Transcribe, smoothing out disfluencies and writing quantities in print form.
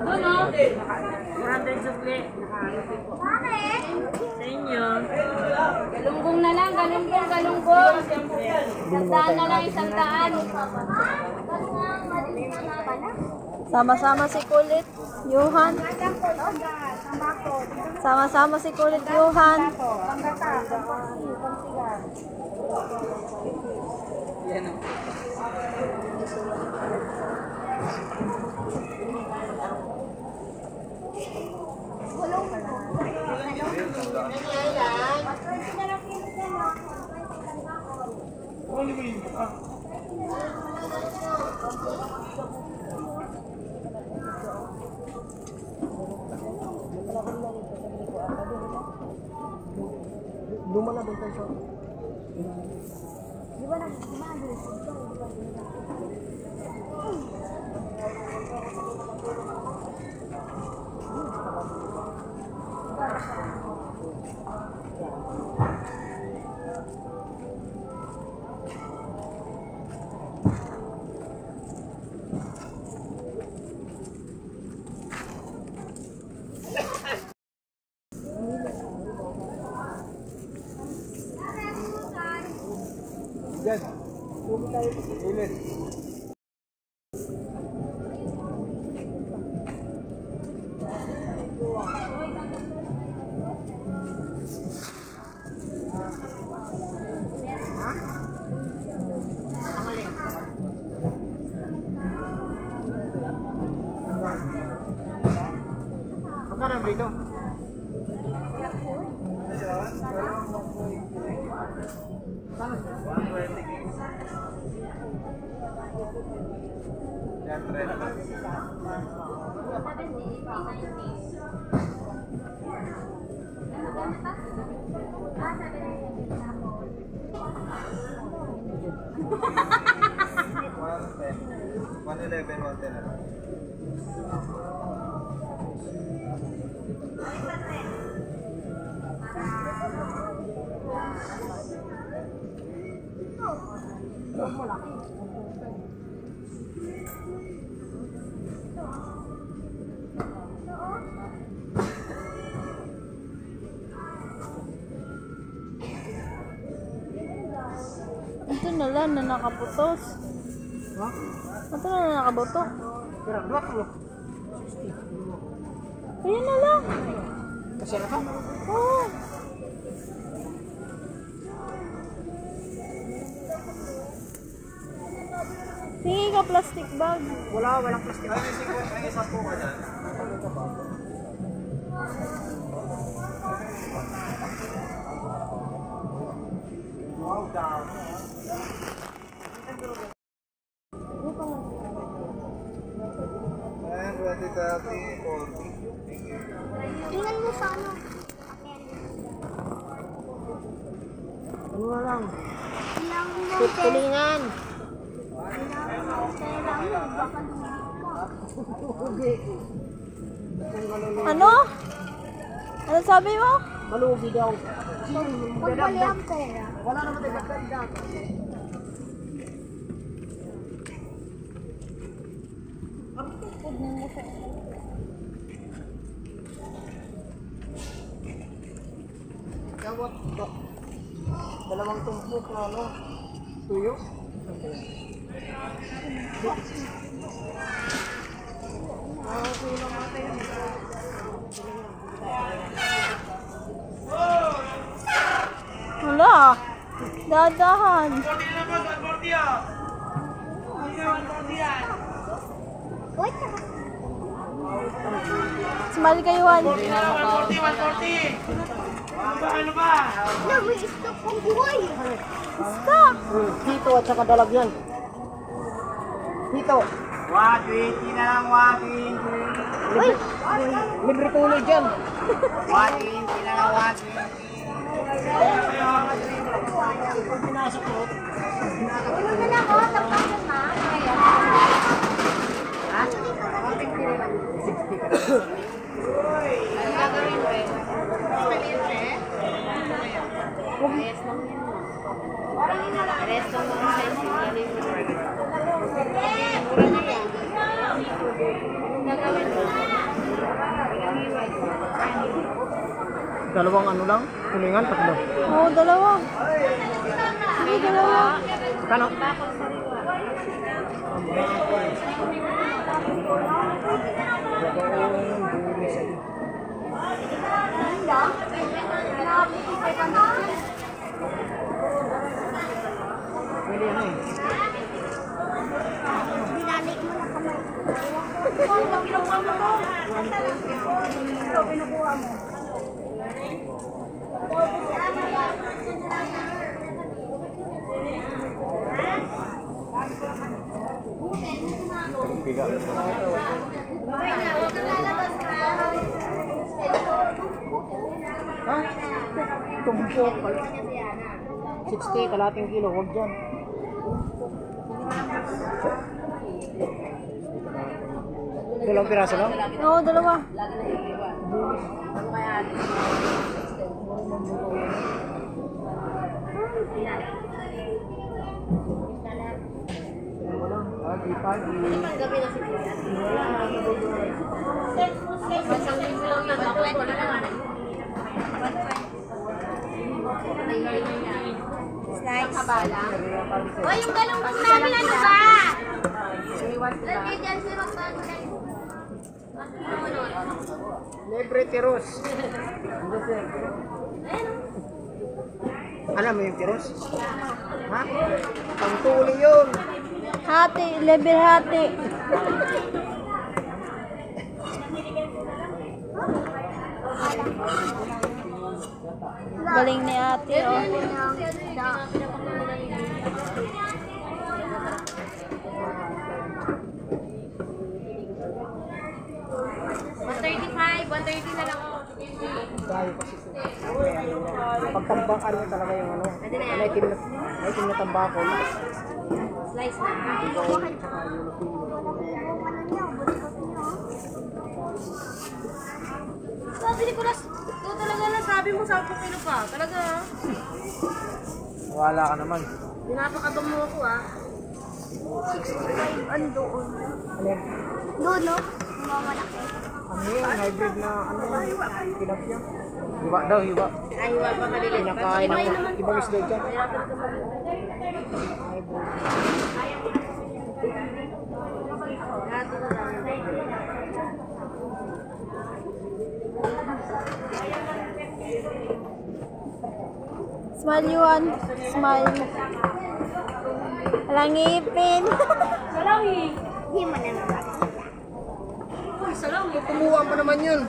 Doon o. 100 sukli. Sa inyo. Galunggong na lang, galunggong. Sandaan na lang, isang daan. Sama-sama si Kulit, Johan. Sama-sama si Kulit, Johan. Luma na doon tayo. Di ba nag-imagine? Yan. Ulit. Magkano dito? Ito na lang na nakaputos. Ha? Ito na lang nakabuto. Pero 20. Ayan na lang. Kasi na ka? Oo. Hingi ka plastic bag. Walang plastic. May isa po ka dyan. Wow, down. And 20, 30, 40. Thank you. Tingnan mo sa ano. Ano na lang? Ilang mo, Tulingan. Ano? Ano sabi mo? Malugi daw. Pag wala ang pera. Wala naman tayo magdagdag. Gawat to. Dalawang tumpok na ano? Tuyo? Okay lang natin. Wala. Dadahan. Smile kayo, Juan. 140! Ano ba? Na, may stock ang buhay. Stop! Dito at saka dalagyan. Dito. 120 na lang, 120. Libre, libre tuloy dyan. 120 na lang, 120. Pag pinasok ko, Ano na lang, oh, tapos na. Kaya. ha? 60 ka na. Ano gagawin mo eh? Rest lang naman sa isin. Mura na yan. Dalawang ano lang? Kuningan, tatlo. Oo, dalawa. Oo, dalawa. Kano? Pwede ano eh. Ha? Tumpok. 60, kalating kilo. Huwag dyan. Dalawang piraso lang? Oo, dalawa. Pagi-pagi. Slice. Kabala. O, yung galunggong namin ano ba? Lagay dyan si Rotan. Libre tiros. Alam mo yung tiros? Ha? Pangtuli yun. Hati, level hati. Galing ni ate, oh. $130 na lang ako. Tayo kasi ito. Pagtambakan mo talaga yung ano. Naitim na tambako. Slice na. Sabi ni Kulas, ito talaga na sabi mo 10 kilo pa. Talaga ha? Wala ka naman. Pinapakabang mo ako ha. Ano doon? Alin? Doon, no? Mamalaki. Ano yun? Hybrid na ano? Tilapia. Hiwa daw, hiwa. Ay, hiwa pa maliliit. Pinakain ng ibang isda dyan. Smile, Yuan. Smile. Walang ngipin. Salawi. Hindi mo na naman. Uy, salawi. Kumuha pa naman yun.